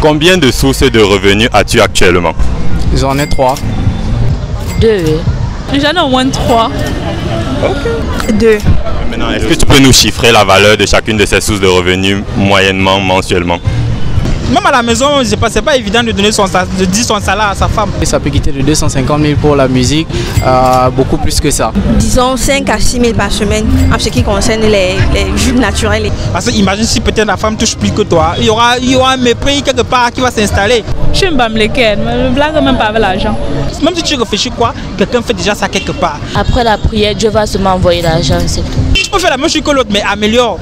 Combien de sources de revenus as-tu actuellement? J'en ai 3. 2. J'en ai au moins 3. Ok. 2. Maintenant, est-ce que tu peux nous chiffrer la valeur de chacune de ces sources de revenus moyennement, mensuellement? Même à la maison, c'est pas évident de donner de dire son salaire à sa femme. Et ça peut quitter de 250 000 pour la musique, beaucoup plus que ça. Disons 5 à 6 000 par semaine en ce qui concerne les jus naturels. Parce que imagine si peut-être la femme touche plus que toi, il y aura un mépris quelque part qui va s'installer. Je ne sais pas lesquels, mais je ne blague même pas avec l'argent. Même si tu réfléchis quoi, quelqu'un fait déjà ça quelque part. Après la prière, Dieu va seulement envoyer l'argent, c'est tout. Tu peux faire la même chose que l'autre, mais améliore.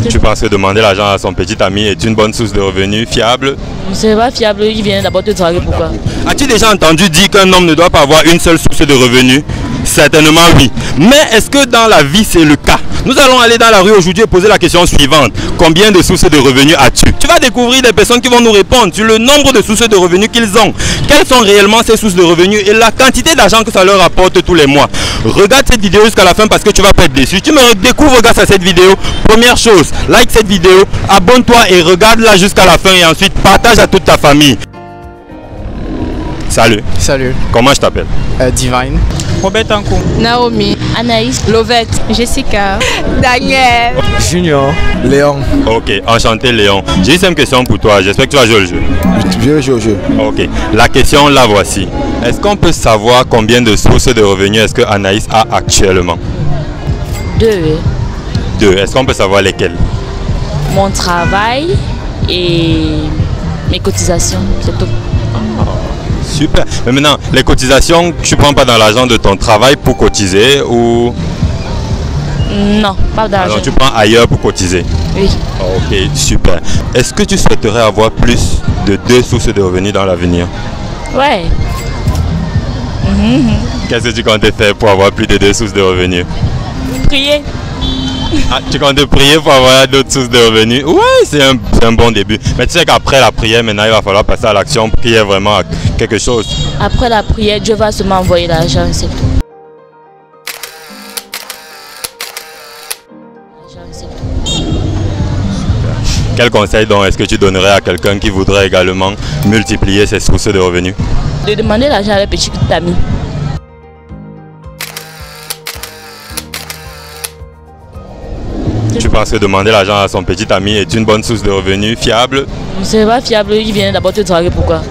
Tu penses que demander l'argent à son petit ami est une bonne source de revenus fiable? C'est pas fiable, il vient d'abord te draguer, pourquoi? As-tu déjà entendu dire qu'un homme ne doit pas avoir une seule source de revenus? Certainement oui. Mais est-ce que dans la vie c'est le cas? Nous allons aller dans la rue aujourd'hui et poser la question suivante. Combien de sources de revenus as-tu? Tu vas découvrir des personnes qui vont nous répondre sur le nombre de sources de revenus qu'ils ont. Quelles sont réellement ces sources de revenus et la quantité d'argent que ça leur apporte tous les mois. Regarde cette vidéo jusqu'à la fin parce que tu vas pas être déçu. Tu me découvres grâce à cette vidéo. Première chose, like cette vidéo, abonne-toi et regarde-la jusqu'à la fin et ensuite partage à toute ta famille. Salut. Salut. Comment je t'appelle? Divine. Robert Tanko. Naomi. Anaïs. Lovette. Jessica. Daniel. Junior. Léon. Ok, enchanté Léon. J'ai une simple question pour toi, j'espère que tu vas jouer au jeu. Je vais jouer au jeu. Ok, la question la voici. Est-ce qu'on peut savoir combien de sources de revenus est-ce que Anaïs a actuellement? 2. 2. Est-ce qu'on peut savoir lesquelles? Mon travail et mes cotisations, c'est tout. Super. Mais maintenant, les cotisations, tu ne prends pas dans l'argent de ton travail pour cotiser ou... Non, pas d'argent. Alors tu prends ailleurs pour cotiser? Oui. Ok, super. Est-ce que tu souhaiterais avoir plus de 2 sources de revenus dans l'avenir? Ouais. Qu'est-ce que tu comptes faire pour avoir plus de 2 sources de revenus? Prier. Ah, tu comptes prier pour avoir d'autres sources de revenus? Oui, c'est un bon début. Mais tu sais qu'après la prière, maintenant, il va falloir passer à l'action, prier vraiment à quelque chose. Après la prière, Dieu va seulement envoyer l'argent, c'est tout. Quel conseil donc est-ce que tu donnerais à quelqu'un qui voudrait également multiplier ses sources de revenus? De demander l'argent à les petits amis. Tu penses que demander l'argent à son petit ami est une bonne source de revenus fiable? C'est pas fiable, il vient d'abord te draguer, pourquoi?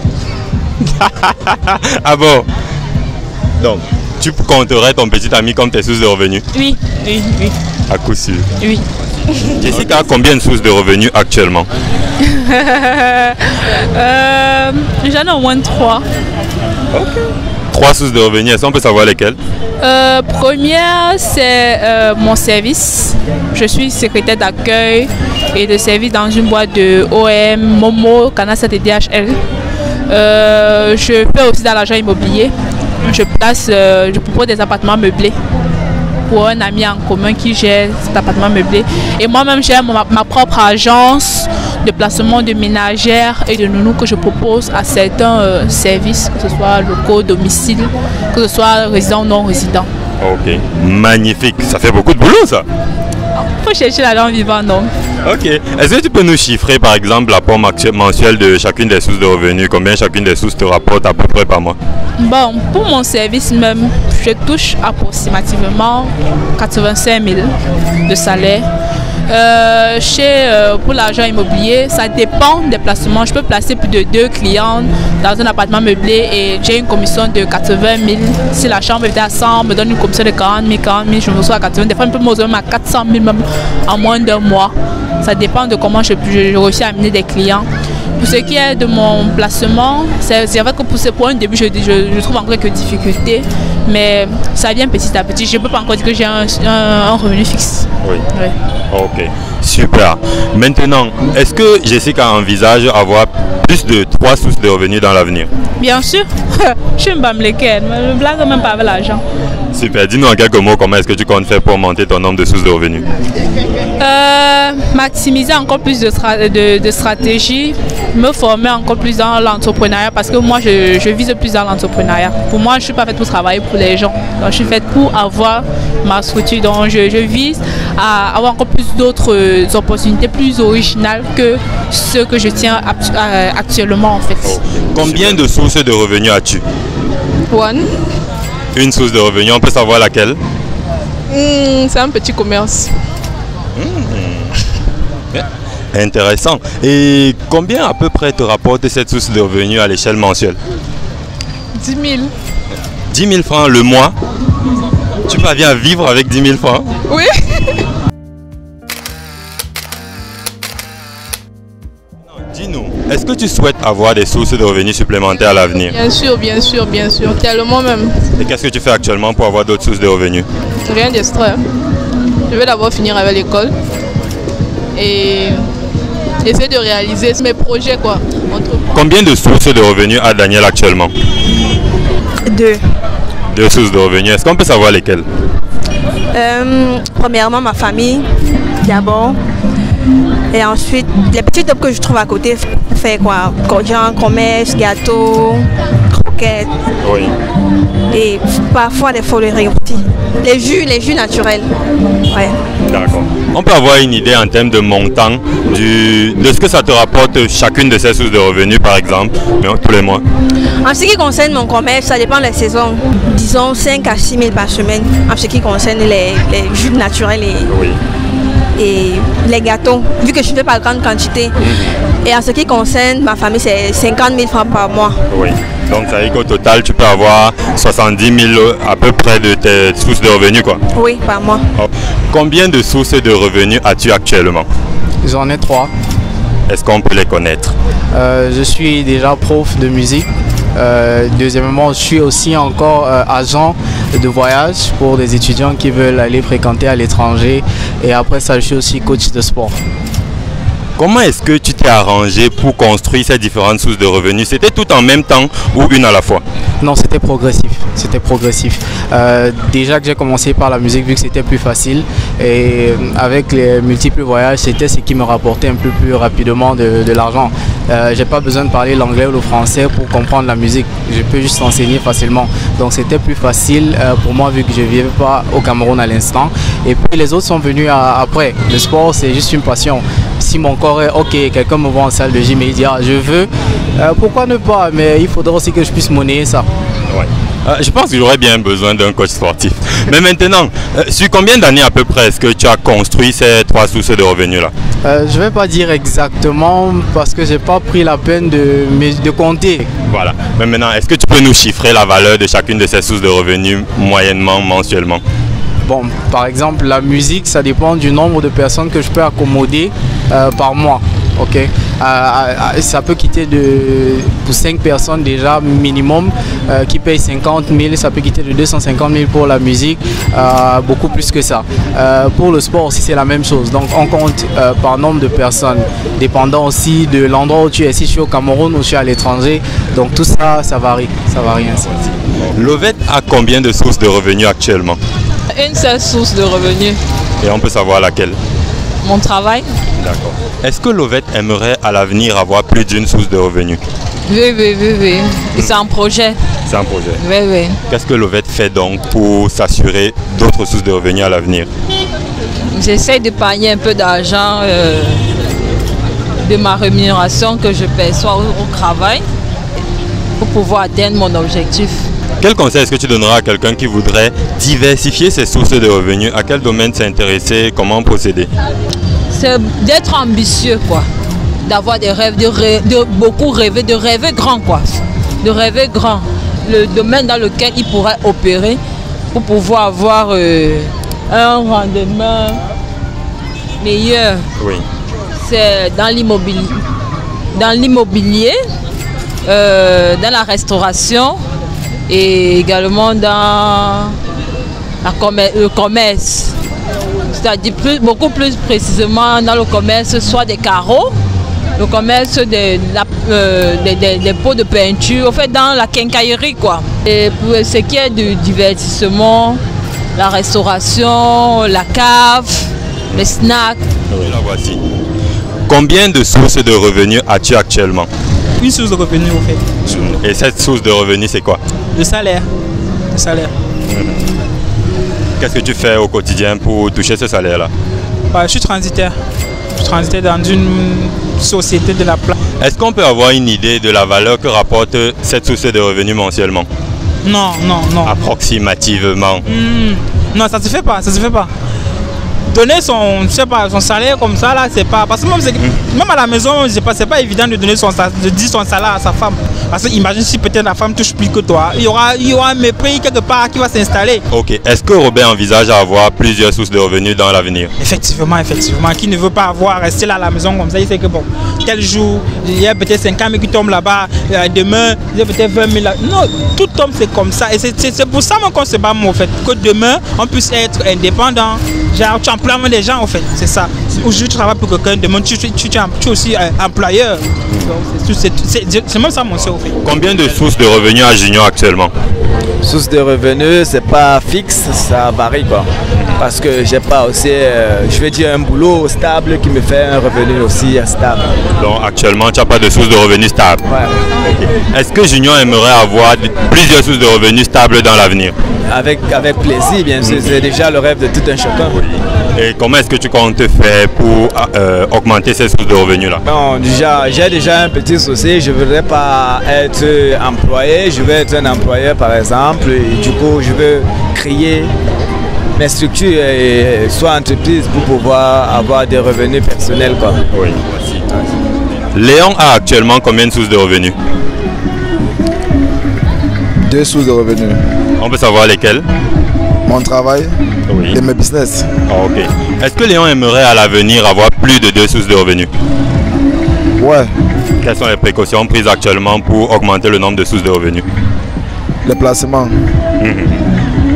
Ah bon? Donc, tu compterais ton petit ami comme tes sources de revenus? Oui, oui, oui. À coup sûr. Oui. Jessica a combien de sources de revenus actuellement? J'en ai au moins 3. Ok. 3 sources de revenus, est-ce qu'on peut savoir lesquelles? Première, c'est mon service. Je suis secrétaire d'accueil et de service dans une boîte de OM, Momo, Canal 7 et DHL. Je fais aussi dans l'agent immobilier. Je propose des appartements meublés pour un ami en commun qui gère cet appartement meublé. Et moi-même, j'ai ma propre agence de placement de ménagères et de nounous que je propose à certains services, que ce soit locaux, domicile, que ce soit résident ou non résident. Ok, magnifique. Ça fait beaucoup de boulot ça. Faut chercher l'argent vivant, non? Ok. Est-ce que tu peux nous chiffrer par exemple l'apport mensuel de chacune des sources de revenus? Combien chacune des sources te rapporte à peu près par mois? Bon, pour mon service même, je touche approximativement 85 000 de salaire. Pour l'argent immobilier, ça dépend des placements. Je peux placer plus de 2 clients dans un appartement meublé et j'ai une commission de 80 000. Si la chambre était à 100, on me donne une commission de 40 000, je me reçois à 80 000. Des fois, je peux me retrouver à 400 000 même en moins d'un mois. Ça dépend de comment je réussis à amener des clients. Pour ce qui est de mon placement, c'est vrai que pour un début, je trouve encore quelques difficultés, mais ça vient petit à petit. Je ne peux pas encore dire que j'ai un revenu fixe. Oui. Ok, super. Maintenant, est-ce que Jessica envisage avoir plus de 3 sources de revenus dans l'avenir? Bien sûr. Je ne sais pas lesquelles, mais je ne blague même pas avec l'argent. Super. Dis-nous en quelques mots comment est-ce que tu comptes faire pour augmenter ton nombre de sources de revenus? Maximiser encore plus de stratégies me former encore plus dans l'entrepreneuriat parce que moi, je vise plus dans l'entrepreneuriat. Pour moi, je ne suis pas faite pour travailler pour les gens. Donc, je suis faite pour avoir ma structure. Donc, je vise à avoir encore plus d'autres opportunités plus originales que ce que je tiens actuellement en fait. Combien de sources de revenus as-tu? One. Une source de revenus, on peut savoir laquelle? C'est un petit commerce. Intéressant. Et combien à peu près te rapporte cette source de revenus à l'échelle mensuelle? 10 000. 10 000 francs le mois? Tu parviens à vivre avec 10 000 francs? Oui. Dis-nous, est-ce que tu souhaites avoir des sources de revenus supplémentaires à l'avenir? Bien sûr, bien sûr, bien sûr. Tellement même. Et qu'est-ce que tu fais actuellement pour avoir d'autres sources de revenus? Rien d'extra. Je vais d'abord finir avec l'école et essayer de réaliser mes projets quoi. Combien de sources de revenus a Daniel actuellement? 2. 2 sources de revenus. Est-ce qu'on peut savoir lesquelles? Premièrement, ma famille, d'abord. Et ensuite, les petits jobs que je trouve à côté, fait quoi? Genre commerce, gâteau, croquettes. Oui. Et parfois des foleries aussi. Les jus naturels. Ouais. D'accord. On peut avoir une idée en termes de montant de ce que ça te rapporte chacune de ces sources de revenus par exemple, tous les mois? En ce qui concerne mon commerce, ça dépend des saisons. Disons 5 à 6 000 par semaine en ce qui concerne les jus naturels et les gâteaux, vu que je ne fais pas de grande quantité. Et en ce qui concerne ma famille, c'est 50 000 francs par mois. Oui. Donc ça veut dire qu'au total, tu peux avoir 70 000 à peu près de tes sources de revenus, quoi. Oui, par mois. Oh. Combien de sources de revenus as-tu actuellement? J'en ai 3. Est-ce qu'on peut les connaître? Je suis déjà prof de musique. Deuxièmement, je suis aussi encore agent de voyage pour des étudiants qui veulent aller fréquenter à l'étranger. Et après ça, je suis aussi coach de sport. Comment est-ce que tu t'es arrangé pour construire ces différentes sources de revenus? C'était tout en même temps ou une à la fois? Non, c'était progressif. C'était progressif. Déjà que j'ai commencé par la musique, vu que c'était plus facile, et avec les multiples voyages, c'était ce qui me rapportait un peu plus rapidement de l'argent. J'ai pas besoin de parler l'anglais ou le français pour comprendre la musique. Je peux juste enseigner facilement. Donc c'était plus facile pour moi vu que je ne vivais pas au Cameroun à l'instant. Et puis les autres sont venus après. Le sport, c'est juste une passion. Si mon corps est OK, quelqu'un me voit en salle de gym et il dit je veux, pourquoi ne pas? Mais il faudra aussi que je puisse monnayer ça. Ouais. Je pense que j'aurais bien besoin d'un coach sportif. Mais maintenant, sur combien d'années à peu près est-ce que tu as construit ces 3 sources de revenus là? Je ne vais pas dire exactement parce que je n'ai pas pris la peine de compter. Voilà. Mais maintenant, est-ce que tu peux nous chiffrer la valeur de chacune de ces sources de revenus moyennement, mensuellement? Bon, par exemple, la musique, ça dépend du nombre de personnes que je peux accommoder par mois. Ok, ça peut quitter pour 5 personnes déjà minimum qui payent 50 000, ça peut quitter de 250 000 pour la musique, beaucoup plus que ça. Pour le sport aussi c'est la même chose, donc on compte par nombre de personnes, dépendant aussi de l'endroit où tu es, si je suis au Cameroun ou je suis à l'étranger, donc tout ça, ça varie ainsi. Lovette a combien de sources de revenus actuellement? Une seule source de revenus. Et on peut savoir laquelle? Mon travail. D'accord. Est-ce que Lovette aimerait à l'avenir avoir plus d'une source de revenus? Oui. Et c'est un projet. C'est un projet? Oui. Qu'est-ce que Lovette fait donc pour s'assurer d'autres sources de revenus à l'avenir? J'essaie d'épargner un peu d'argent de ma rémunération que je perçois au travail pour pouvoir atteindre mon objectif. Quel conseil est-ce que tu donneras à quelqu'un qui voudrait diversifier ses sources de revenus? À quel domaine s'intéresser? Comment procéder? C'est d'être ambitieux, quoi. D'avoir des rêves, de beaucoup rêver, de rêver grand, quoi. De rêver grand. Le domaine dans lequel il pourrait opérer pour pouvoir avoir un rendement meilleur. Oui. C'est dans l'immobilier. Dans l'immobilier, dans la restauration et également dans le commerce. C'est-à-dire beaucoup plus précisément dans le commerce, soit des carreaux, le commerce des pots de peinture, en fait dans la quincaillerie quoi. Et pour ce qui est du divertissement, la restauration, la cave, les snacks. Oui, la voici. Combien de sources de revenus as-tu actuellement? Une source de revenus, au fait. Et cette source de revenus, c'est quoi? Le salaire. Le salaire. Qu'est-ce que tu fais au quotidien pour toucher ce salaire-là? Bah, je suis transitaire. Je suis transitaire dans une société de la place. Est-ce qu'on peut avoir une idée de la valeur que rapporte cette source de revenus mensuellement? Non. Approximativement. Non, ça se fait pas, ça se fait pas. Donner son, je sais pas, son salaire comme ça là, c'est pas. Parce que même à la maison, c'est pas évident de donner de dire son salaire à sa femme. Parce que imagine si peut-être la femme touche plus que toi, il y aura un mépris quelque part qui va s'installer. Ok. Est-ce que Robert envisage à avoir plusieurs sources de revenus dans l'avenir? Effectivement. Qui ne veut pas rester là à la maison comme ça, il sait que bon, tel jour, il y a peut-être 50 000 qui tombent là-bas, demain, il y a peut-être 20 000 là. Non, tout homme c'est comme ça. Et c'est pour ça qu'on se bat, en fait, que demain, on puisse être indépendant. Genre, tu emploies des gens, en fait, c'est ça. Aujourd'hui, tu travailles pour quelqu'un, demain, tu es aussi employeur. C'est même ça, mon soeur, en fait. Combien de sources de revenus a Junior actuellement? Source de revenus, c'est pas fixe, ça varie quoi. Parce que j'ai pas aussi, je vais dire, un boulot stable qui me fait un revenu aussi stable. Donc actuellement, tu n'as pas de source de revenus stable. Ouais. Okay. Est-ce que Junior aimerait avoir plusieurs sources de revenus stables dans l'avenir? Avec plaisir, bien sûr, c'est déjà le rêve de tout un chacun. Oui. Et comment est-ce que tu comptes faire pour augmenter ces sources de revenus-là? Bon, j'ai déjà un petit souci, je ne voudrais pas être employé, je veux être un employeur par exemple, et du coup je veux créer mes structures, soit entreprise, pour pouvoir avoir des revenus personnels, quoi. Oui, voici. Léon a actuellement combien de sources de revenus? 2 sources de revenus. On peut savoir lesquelles? Mon travail et mes business. Ok. Est-ce que Léon aimerait à l'avenir avoir plus de 2 sources de revenus? Ouais. Quelles sont les précautions prises actuellement pour augmenter le nombre de sources de revenus? Les placements.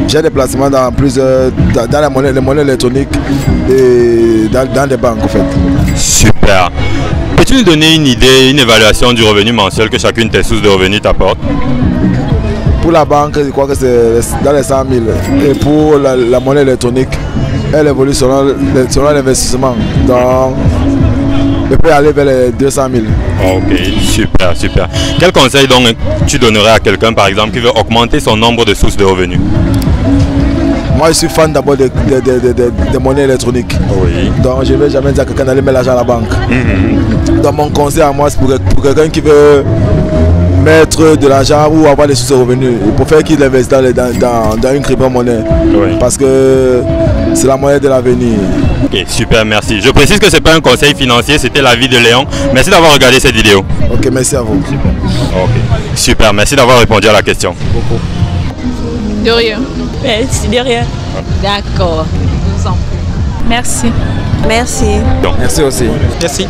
J'ai des placements dans plusieurs, dans les monnaies électroniques et dans des banques en fait. Super. Peux-tu nous donner une idée, une évaluation du revenu mensuel que chacune de tes sources de revenus t'apporte? Pour la banque, je crois que c'est dans les 100 000. Et pour la monnaie électronique, elle évolue selon l'investissement. Donc, je peux aller vers les 200 000. Ok, super. Quel conseil donc tu donnerais à quelqu'un, par exemple, qui veut augmenter son nombre de sources de revenus? Moi, je suis fan d'abord des monnaies électroniques. Oui. Donc, je ne vais jamais dire à quelqu'un d'aller mettre l'argent à la banque. Donc, mon conseil à moi, c'est pour quelqu'un qui veut mettre de l'argent ou avoir des sources de revenus. Il faut faire qu'il investisse dans une crypto-monnaie. Oui. Parce que c'est la monnaie de l'avenir. Ok, super, merci. Je précise que ce n'est pas un conseil financier, c'était l'avis de Léon. Merci d'avoir regardé cette vidéo. Ok, merci à vous. Super, merci d'avoir répondu à la question. De rien. Merci, de rien. D'accord. Merci. Merci. Donc. Merci aussi. Merci.